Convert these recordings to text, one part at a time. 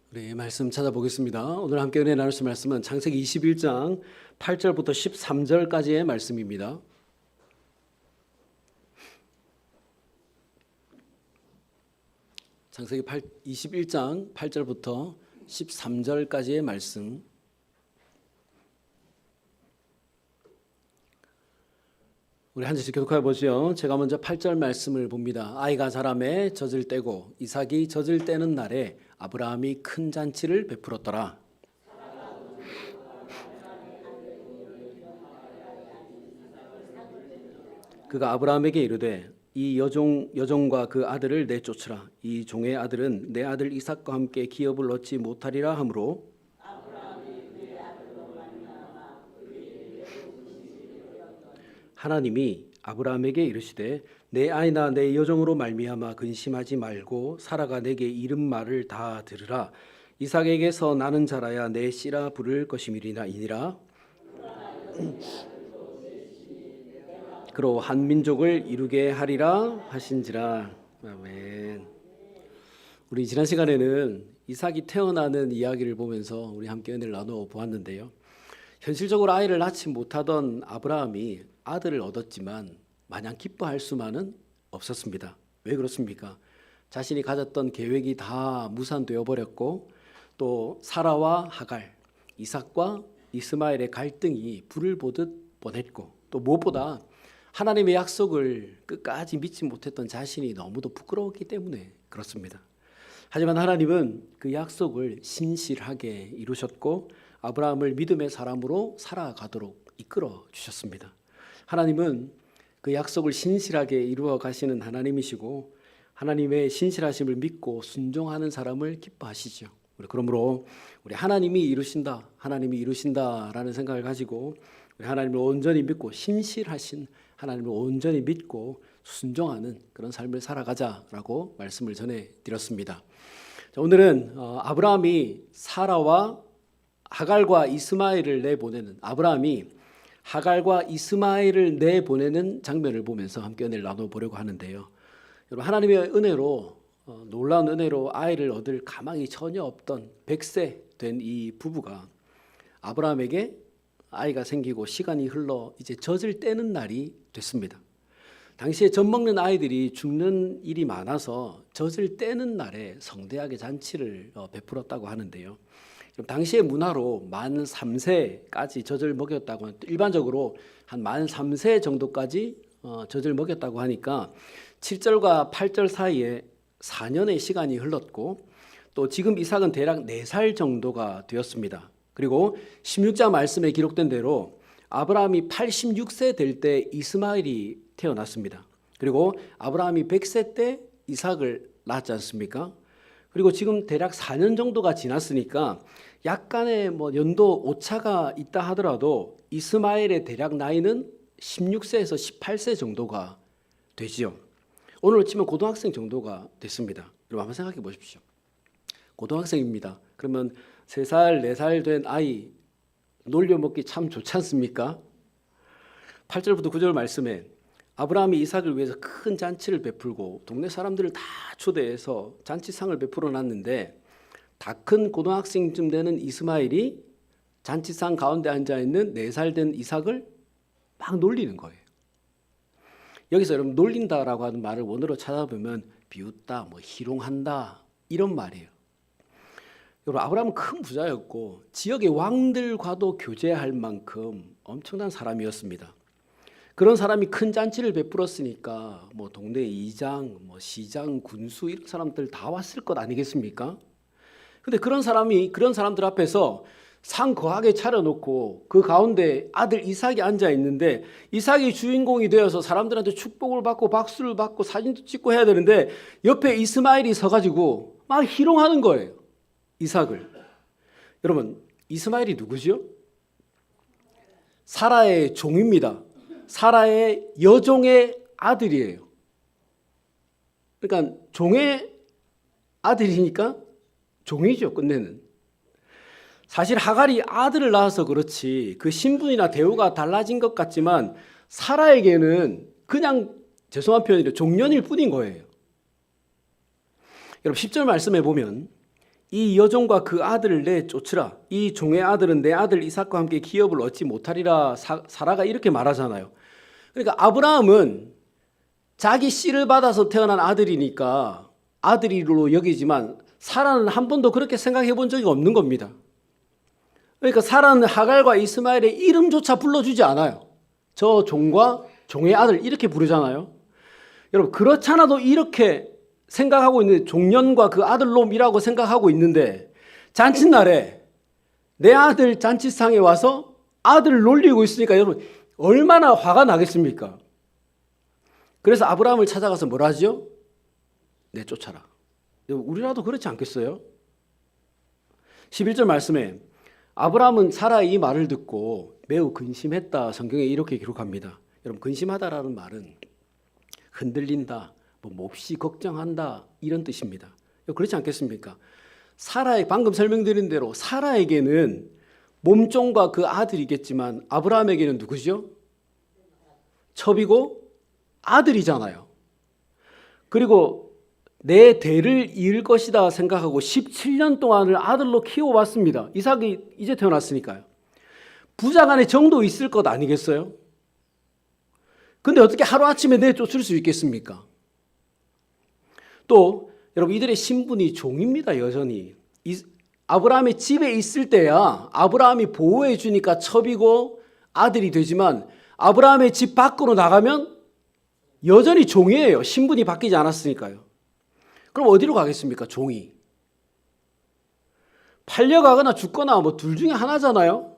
우리 말씀 찾아보겠습니다. 오늘 함께 은혜 나눌 말씀은 창세기 21장 8절부터 13절까지의 말씀입니다. 창세기 21장 8절부터 13절까지의 말씀. 우리 한 절씩 교독해 보죠. 제가 먼저 8절 말씀을 봅니다. 아이가 자라매 젖을 떼고 이삭이 젖을 떼는 날에 아브라함이 큰 잔치를 베풀었더라. 그가 아브라함에게 이르되 이 여종과 그 아들을 내쫓으라. 이 종의 아들은 내 아들 이삭과 함께 기업을 얻지 못하리라 하므로 하나님이 아브라함에게 이르시되 내 아이나 내 여종으로 말미암아 근심하지 말고 사라가 내게 이른 말을 다 들으라. 이삭에게서 나는 자라야 내 씨라 부를 것임이니라. 그로 한 민족을 이루게 하리라 하신지라. 아멘. 우리 지난 시간에는 이삭이 태어나는 이야기를 보면서 우리 함께 은혜를 나누어 보았는데요. 현실적으로 아이를 낳지 못하던 아브라함이 아들을 얻었지만 마냥 기뻐할 수만은 없었습니다. 왜 그렇습니까? 자신이 가졌던 계획이 다 무산되어 버렸고 또 사라와 하갈, 이삭과 이스마엘의 갈등이 불을 보듯 뻔했고 또 무엇보다 하나님의 약속을 끝까지 믿지 못했던 자신이 너무도 부끄러웠기 때문에 그렇습니다. 하지만 하나님은 그 약속을 신실하게 이루셨고 아브라함을 믿음의 사람으로 살아가도록 이끌어 주셨습니다. 하나님은 그 약속을 신실하게 이루어 가시는 하나님이시고 하나님의 신실하심을 믿고 순종하는 사람을 기뻐하시죠. 그러므로 우리 하나님이 이루신다라는 생각을 가지고 우리 하나님을 온전히 믿고 신실하신 하나님을 온전히 믿고 순종하는 그런 삶을 살아가자라고 말씀을 전해드렸습니다. 오늘은 아브라함이 사라와 하갈과 이스마엘을 내보내는 장면을 보면서 함께 은혜를 나눠보려고 하는데요. 여러분, 하나님의 은혜로 놀라운 은혜로 아이를 얻을 가망이 전혀 없던 100세 된 이 부부가 아브라함에게 아이가 생기고 시간이 흘러 이제 젖을 떼는 날이 됐습니다. 당시에 젖 먹는 아이들이 죽는 일이 많아서 젖을 떼는 날에 성대하게 잔치를 베풀었다고 하는데요. 당시의 문화로 만 3세까지 젖을 먹였다고 일반적으로 한 만 3세 정도까지 젖을 먹였다고 하니까 7절과 8절 사이에 4년의 시간이 흘렀고 또 지금 이삭은 대략 4살 정도가 되었습니다. 그리고 16장 말씀에 기록된 대로 아브라함이 86세 될 때 이스마엘이 태어났습니다. 그리고 아브라함이 100세 때 이삭을 낳았지 않습니까? 그리고 지금 대략 4년 정도가 지났으니까 약간의 연도 오차가 있다 하더라도 이스마엘의 대략 나이는 16세에서 18세 정도가 되지요. 오늘로 치면 고등학생 정도가 됐습니다. 여러분 한번 생각해 보십시오. 고등학생입니다. 그러면 3살, 4살 된 아이 놀려먹기 참 좋지 않습니까? 8절부터 9절 말씀에 아브라함이 이삭을 위해서 큰 잔치를 베풀고 동네 사람들을 다 초대해서 잔치상을 베풀어 놨는데 다 큰 고등학생쯤 되는 이스마엘이 잔치상 가운데 앉아있는 4살 된 이삭을 막 놀리는 거예요. 여기서 여러분 놀린다라고 하는 말을 원어로 찾아보면 비웃다, 희롱한다 이런 말이에요. 여러분 아브라함은 큰 부자였고 지역의 왕들과도 교제할 만큼 엄청난 사람이었습니다. 그런 사람이 큰 잔치를 베풀었으니까 동네 이장, 시장, 군수 이런 사람들 다 왔을 것 아니겠습니까? 근데 그런 사람들 앞에서 상 거하게 차려놓고 그 가운데 아들 이삭이 앉아 있는데 이삭이 주인공이 되어서 사람들한테 축복을 받고 박수를 받고 사진도 찍고 해야 되는데 옆에 이스마엘이 서가지고 막 희롱하는 거예요. 이삭을. 여러분 이스마엘이 누구죠? 사라의 종입니다. 사라의 여종의 아들이에요. 그러니까 종의 아들이니까 종이죠, 끝내는. 사실 하갈이 아들을 낳아서 그렇지 그 신분이나 대우가 달라진 것 같지만 사라에게는 그냥 죄송한 표현이라 종년일 뿐인 거예요. 여러분 10절 말씀해 보면 이 여종과 그 아들을 내쫓으라. 이 종의 아들은 내 아들 이삭과 함께 기업을 얻지 못하리라. 사라가 이렇게 말하잖아요. 그러니까 아브라함은 자기 씨를 받아서 태어난 아들이니까 아들이로 여기지만 사라는 한 번도 그렇게 생각해 본 적이 없는 겁니다. 그러니까 사라는 하갈과 이스마엘의 이름조차 불러주지 않아요. 저 종과 종의 아들 이렇게 부르잖아요. 여러분 그렇잖아도 이렇게 생각하고 있는데 종년과 그 아들놈이라고 생각하고 있는데 잔칫날에 내 아들 잔치상에 와서 아들을 놀리고 있으니까 여러분 얼마나 화가 나겠습니까? 그래서 아브라함을 찾아가서 뭐라 하죠? 내쫓아라. 우리라도 그렇지 않겠어요? 11절 말씀에 아브라함은 사라의 이 말을 듣고 매우 근심했다. 성경에 이렇게 기록합니다. 여러분 근심하다라는 말은 흔들린다, 몹시 걱정한다 이런 뜻입니다. 그렇지 않겠습니까? 사라의 방금 설명드린 대로 사라에게는 몸종과 그 아들이겠지만 아브라함에게는 누구죠? 첩이고 아들이잖아요. 그리고 내 대를 이을 것이다 생각하고 17년 동안을 아들로 키워왔습니다. 이삭이 이제 태어났으니까요. 부자간의 정도 있을 것 아니겠어요? 근데 어떻게 하루아침에 내쫓을 수 있겠습니까? 또 여러분 이들의 신분이 종입니다. 여전히 아브라함의 집에 있을 때야 아브라함이 보호해 주니까 첩이고 아들이 되지만 아브라함의 집 밖으로 나가면 여전히 종이에요. 신분이 바뀌지 않았으니까요. 그럼 어디로 가겠습니까? 종이. 팔려가거나 죽거나 둘 중에 하나잖아요.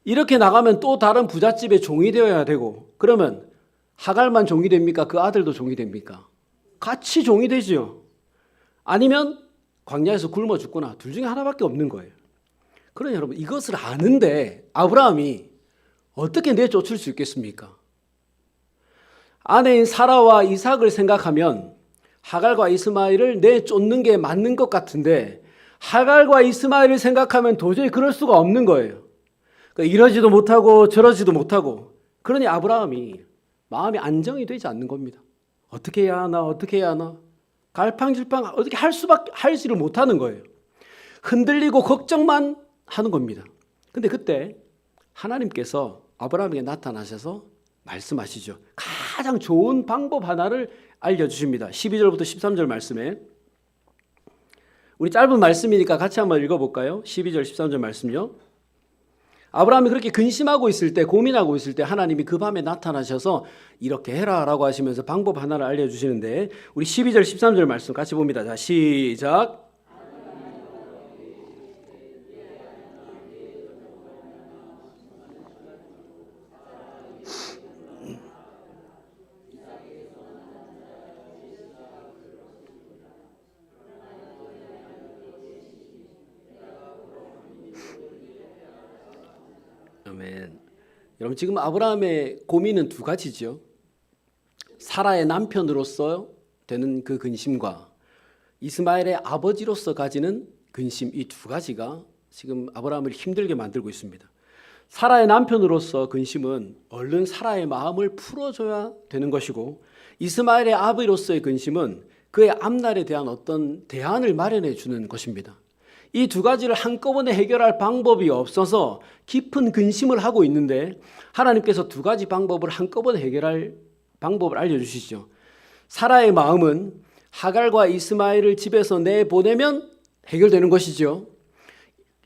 이렇게 나가면 또 다른 부잣집의 종이 되어야 되고 그러면 하갈만 종이 됩니까? 그 아들도 종이 됩니까? 같이 종이 되죠. 아니면 광야에서 굶어 죽거나 둘 중에 하나밖에 없는 거예요. 그러니 여러분 이것을 아는데 아브라함이 어떻게 내쫓을 수 있겠습니까? 아내인 사라와 이삭을 생각하면 하갈과 이스마엘을 내쫓는 게 맞는 것 같은데 하갈과 이스마엘을 생각하면 도저히 그럴 수가 없는 거예요. 그러니까 이러지도 못하고 저러지도 못하고 그러니 아브라함이 마음이 안정이 되지 않는 겁니다. 어떻게 해야 하나 어떻게 해야 하나 갈팡질팡 어떻게 할지를 못하는 거예요. 흔들리고 걱정만 하는 겁니다. 근데 그때 하나님께서 아브라함에게 나타나셔서 말씀하시죠. 가장 좋은 방법 하나를 알려주십니다. 12절부터 13절 말씀에 우리 짧은 말씀이니까 같이 한번 읽어볼까요? 12절 13절 말씀요. 아브라함이 그렇게 근심하고 있을 때 고민하고 있을 때 하나님이 그 밤에 나타나셔서 이렇게 해라 라고 하시면서 방법 하나를 알려주시는데 우리 12절 13절 말씀 같이 봅니다. 자 시작. 아멘. 여러분 지금 아브라함의 고민은 두 가지죠. 사라의 남편으로서 되는 그 근심과 이스마엘의 아버지로서 가지는 근심 이 두 가지가 지금 아브라함을 힘들게 만들고 있습니다. 사라의 남편으로서 근심은 얼른 사라의 마음을 풀어줘야 되는 것이고 이스마엘의 아버지로서의 근심은 그의 앞날에 대한 어떤 대안을 마련해 주는 것입니다. 이 두 가지를 한꺼번에 해결할 방법이 없어서 깊은 근심을 하고 있는데 하나님께서 두 가지 방법을 한꺼번에 해결할 방법을 알려주시죠. 사라의 마음은 하갈과 이스마엘을 집에서 내보내면 해결되는 것이죠.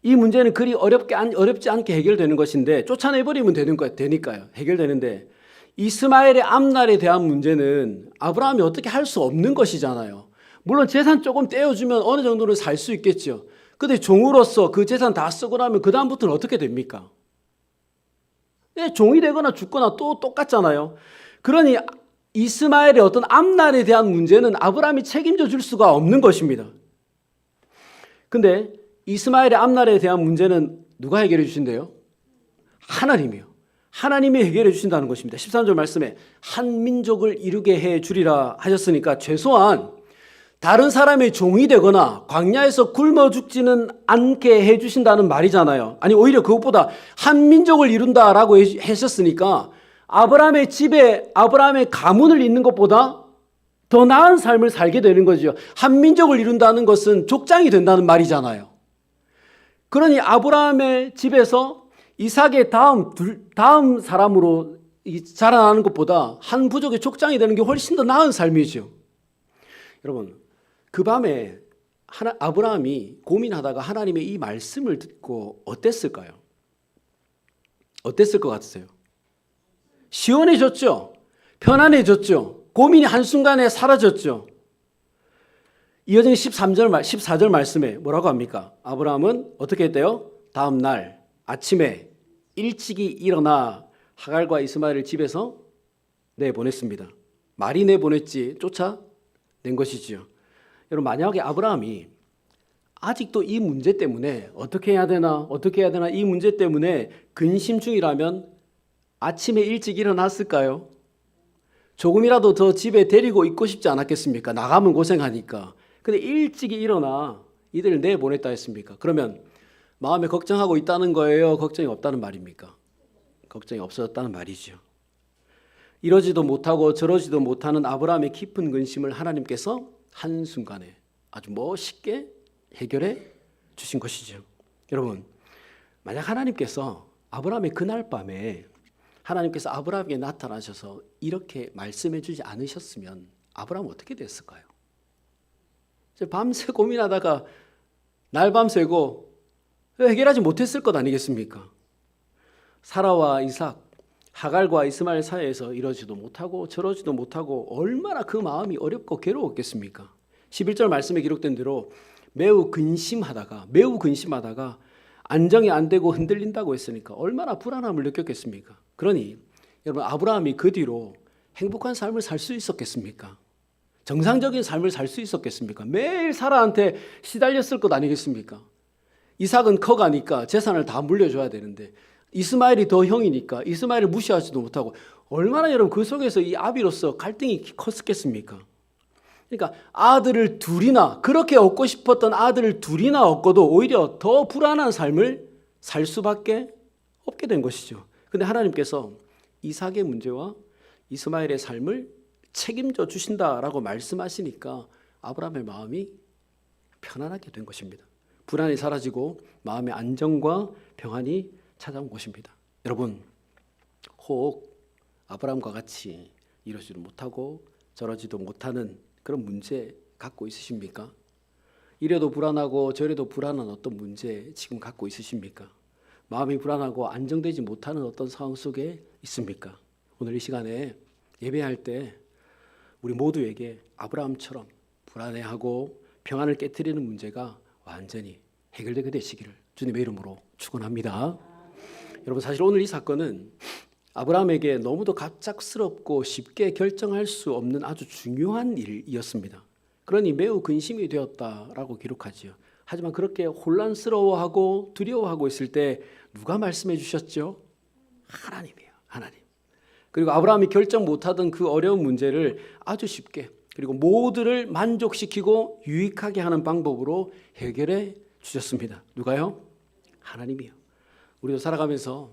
이 문제는 그리 어렵지 않게 해결되는 것인데 쫓아내버리면 되니까요. 해결되는데 이스마엘의 앞날에 대한 문제는 아브라함이 어떻게 할 수 없는 것이잖아요. 물론 재산 조금 떼어주면 어느 정도는 살 수 있겠죠. 근데 종으로서 그 재산 다 쓰고 나면 그 다음부터는 어떻게 됩니까? 종이 되거나 죽거나 또 똑같잖아요. 그러니 이스마엘의 어떤 앞날에 대한 문제는 아브라함이 책임져 줄 수가 없는 것입니다. 근데 이스마엘의 앞날에 대한 문제는 누가 해결해 주신대요? 하나님이요. 하나님이 해결해 주신다는 것입니다. 13절 말씀에 한 민족을 이루게 해 주리라 하셨으니까 최소한 다른 사람의 종이 되거나 광야에서 굶어 죽지는 않게 해주신다는 말이잖아요. 아니 오히려 그것보다 한 민족을 이룬다라고 하셨으니까 아브라함의 집에 아브라함의 가문을 잇는 것보다 더 나은 삶을 살게 되는 거죠. 한민족을 이룬다는 것은 족장이 된다는 말이잖아요. 그러니 아브라함의 집에서 이삭의 다음 사람으로 자라나는 것보다 한 부족의 족장이 되는 게 훨씬 더 나은 삶이죠. 여러분, 그 밤에 아브라함이 고민하다가 하나님의 이 말씀을 듣고 어땠을까요? 어땠을 것 같으세요? 시원해졌죠? 편안해졌죠? 고민이 한순간에 사라졌죠? 이어진 14절 말씀에 뭐라고 합니까? 아브라함은 어떻게 했대요? 다음 날 아침에 일찍이 일어나 하갈과 이스마엘을 집에서 내보냈습니다. 말이 내보냈지 쫓아낸 것이지요. 여러분, 만약에 아브라함이 아직도 이 문제 때문에 어떻게 해야 되나 이 문제 때문에 근심 중이라면 아침에 일찍 일어났을까요? 조금이라도 더 집에 데리고 있고 싶지 않았겠습니까? 나가면 고생하니까. 근데 일찍이 일어나 이들을 내보냈다 했습니까? 그러면 마음에 걱정하고 있다는 거예요? 걱정이 없다는 말입니까? 걱정이 없어졌다는 말이죠. 이러지도 못하고 저러지도 못하는 아브라함의 깊은 근심을 하나님께서 한순간에 아주 멋있게 해결해 주신 것이죠. 여러분, 만약 하나님께서 아브라함의 그날 밤에 하나님께서 아브라함에게 나타나셔서 이렇게 말씀해 주지 않으셨으면 아브라함은 어떻게 됐을까요? 밤새 고민하다가 날밤 새고 해결하지 못했을 것 아니겠습니까? 사라와 이삭, 하갈과 이스마엘 사이에서 이러지도 못하고 저러지도 못하고 얼마나 그 마음이 어렵고 괴로웠겠습니까? 11절 말씀에 기록된 대로 매우 근심하다가 안정이 안 되고 흔들린다고 했으니까 얼마나 불안함을 느꼈겠습니까? 그러니 여러분, 아브라함이 그 뒤로 행복한 삶을 살 수 있었겠습니까? 정상적인 삶을 살 수 있었겠습니까? 매일 사라한테 시달렸을 것 아니겠습니까? 이삭은 커가니까 재산을 다 물려줘야 되는데 이스마엘이 더 형이니까 이스마엘을 무시하지도 못하고 얼마나 여러분 그 속에서 이 아비로서 갈등이 컸겠습니까? 그러니까 아들을 둘이나 그렇게 얻고 싶었던 아들을 둘이나 얻고도 오히려 더 불안한 삶을 살 수밖에 없게 된 것이죠. 그런데 하나님께서 이삭의 문제와 이스마엘의 삶을 책임져 주신다라고 말씀하시니까 아브라함의 마음이 편안하게 된 것입니다. 불안이 사라지고 마음의 안정과 평안이 찾아온 것입니다. 여러분, 혹 아브라함과 같이 이러지도 못하고 저러지도 못하는 그런 문제 갖고 있으십니까? 이래도 불안하고 저래도 불안한 어떤 문제 지금 갖고 있으십니까? 마음이 불안하고 안정되지 못하는 어떤 상황 속에 있습니까? 오늘 이 시간에 예배할 때 우리 모두에게 아브라함처럼 불안해하고 평안을 깨트리는 문제가 완전히 해결되게 되시기를 주님의 이름으로 축원합니다. 여러분, 사실 오늘 이 사건은 아브라함에게 너무도 갑작스럽고 쉽게 결정할 수 없는 아주 중요한 일이었습니다. 그러니 매우 근심이 되었다라고 기록하지요. 하지만 그렇게 혼란스러워하고 두려워하고 있을 때 누가 말씀해 주셨죠? 하나님이에요. 하나님. 그리고 아브라함이 결정 못하던 그 어려운 문제를 아주 쉽게 그리고 모두를 만족시키고 유익하게 하는 방법으로 해결해 주셨습니다. 누가요? 하나님이요. 우리도 살아가면서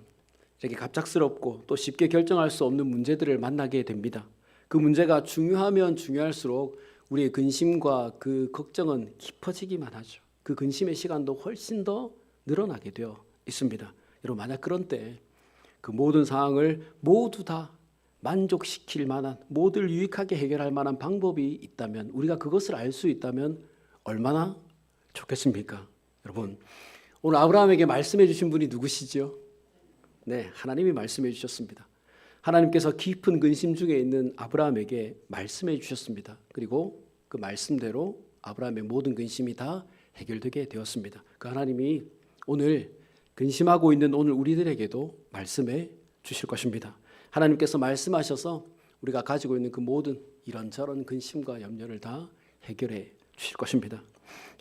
이렇게 갑작스럽고 또 쉽게 결정할 수 없는 문제들을 만나게 됩니다. 그 문제가 중요하면 중요할수록 우리의 근심과 그 걱정은 깊어지기만 하죠. 그 근심의 시간도 훨씬 더 늘어나게 되어 있습니다. 여러분, 만약 그런 때 그 모든 상황을 모두 다 만족시킬 만한, 모두를 유익하게 해결할 만한 방법이 있다면, 우리가 그것을 알 수 있다면 얼마나 좋겠습니까? 여러분, 오늘 아브라함에게 말씀해 주신 분이 누구시죠? 네, 하나님이 말씀해 주셨습니다. 하나님께서 깊은 근심 중에 있는 아브라함에게 말씀해 주셨습니다. 그리고 그 말씀대로 아브라함의 모든 근심이 다 해결되게 되었습니다. 그 하나님이 오늘 근심하고 있는 오늘 우리들에게도 말씀해 주실 것입니다. 하나님께서 말씀하셔서 우리가 가지고 있는 그 모든 이런저런 근심과 염려를 다 해결해 주실 것입니다.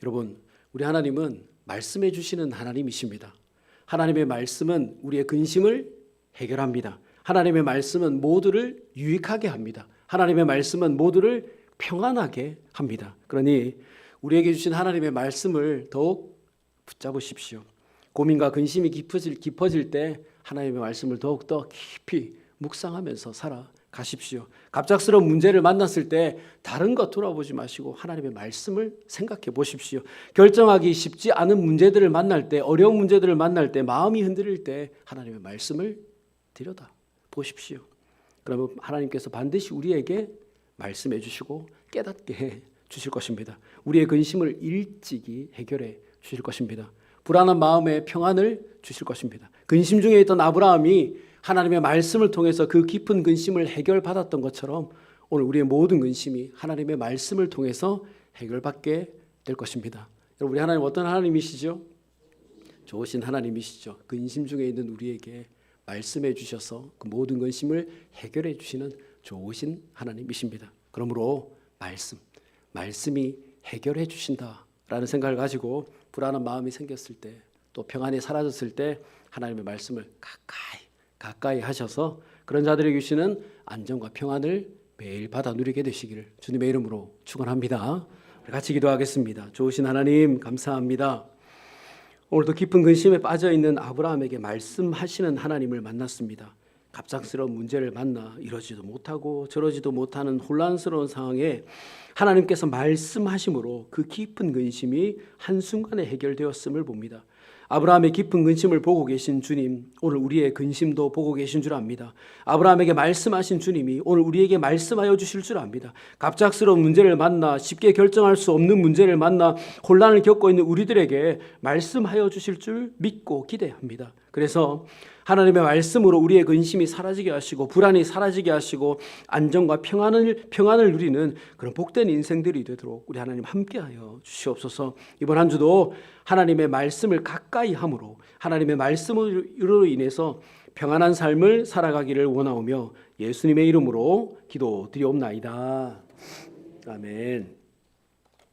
여러분, 우리 하나님은 말씀해 주시는 하나님이십니다. 하나님의 말씀은 우리의 근심을 해결합니다. 하나님의 말씀은 모두를 유익하게 합니다. 하나님의 말씀은 모두를 평안하게 합니다. 그러니 우리에게 주신 하나님의 말씀을 더욱 붙잡으십시오. 고민과 근심이 깊어질 때 하나님의 말씀을 더욱더 깊이 묵상하면서 가십시오. 갑작스러운 문제를 만났을 때 다른 것 돌아보지 마시고 하나님의 말씀을 생각해 보십시오. 결정하기 쉽지 않은 문제들을 만날 때, 어려운 문제들을 만날 때, 마음이 흔들릴 때 하나님의 말씀을 들여다 보십시오. 그러면 하나님께서 반드시 우리에게 말씀해 주시고 깨닫게 해 주실 것입니다. 우리의 근심을 일찍이 해결해 주실 것입니다. 불안한 마음에 평안을 주실 것입니다. 근심 중에 있던 아브라함이 하나님의 말씀을 통해서 그 깊은 근심을 해결받았던 것처럼 오늘 우리의 모든 근심이 하나님의 말씀을 통해서 해결받게 될 것입니다. 여러분, 우리 하나님 어떤 하나님이시죠? 좋으신 하나님이시죠. 근심 중에 있는 우리에게 말씀해 주셔서 그 모든 근심을 해결해 주시는 좋으신 하나님이십니다. 그러므로 말씀이 해결해 주신다라는 생각을 가지고 불안한 마음이 생겼을 때, 또 평안이 사라졌을 때 하나님의 말씀을 가까이 하셔서 그런 자들에게 주시는 안정과 평안을 매일 받아 누리게 되시기를 주님의 이름으로 축원합니다. 우리 같이 기도하겠습니다. 좋으신 하나님 감사합니다. 오늘도 깊은 근심에 빠져있는 아브라함에게 말씀하시는 하나님을 만났습니다. 갑작스러운 문제를 만나 이러지도 못하고 저러지도 못하는 혼란스러운 상황에 하나님께서 말씀하심으로 그 깊은 근심이 한순간에 해결되었음을 봅니다. 아브라함의 깊은 근심을 보고 계신 주님, 오늘 우리의 근심도 보고 계신 줄 압니다. 아브라함에게 말씀하신 주님이 오늘 우리에게 말씀하여 주실 줄 압니다. 갑작스러운 문제를 만나 쉽게 결정할 수 없는 문제를 만나 혼란을 겪고 있는 우리들에게 말씀하여 주실 줄 믿고 기대합니다. 그래서 하나님의 말씀으로 우리의 근심이 사라지게 하시고 불안이 사라지게 하시고 안정과 평안을 누리는 그런 복된 인생들이 되도록 우리 하나님 함께하여 주시옵소서. 이번 한 주도 하나님의 말씀을 가까이 함으로 하나님의 말씀으로 인해서 평안한 삶을 살아가기를 원하오며 예수님의 이름으로 기도드리옵나이다. 아멘.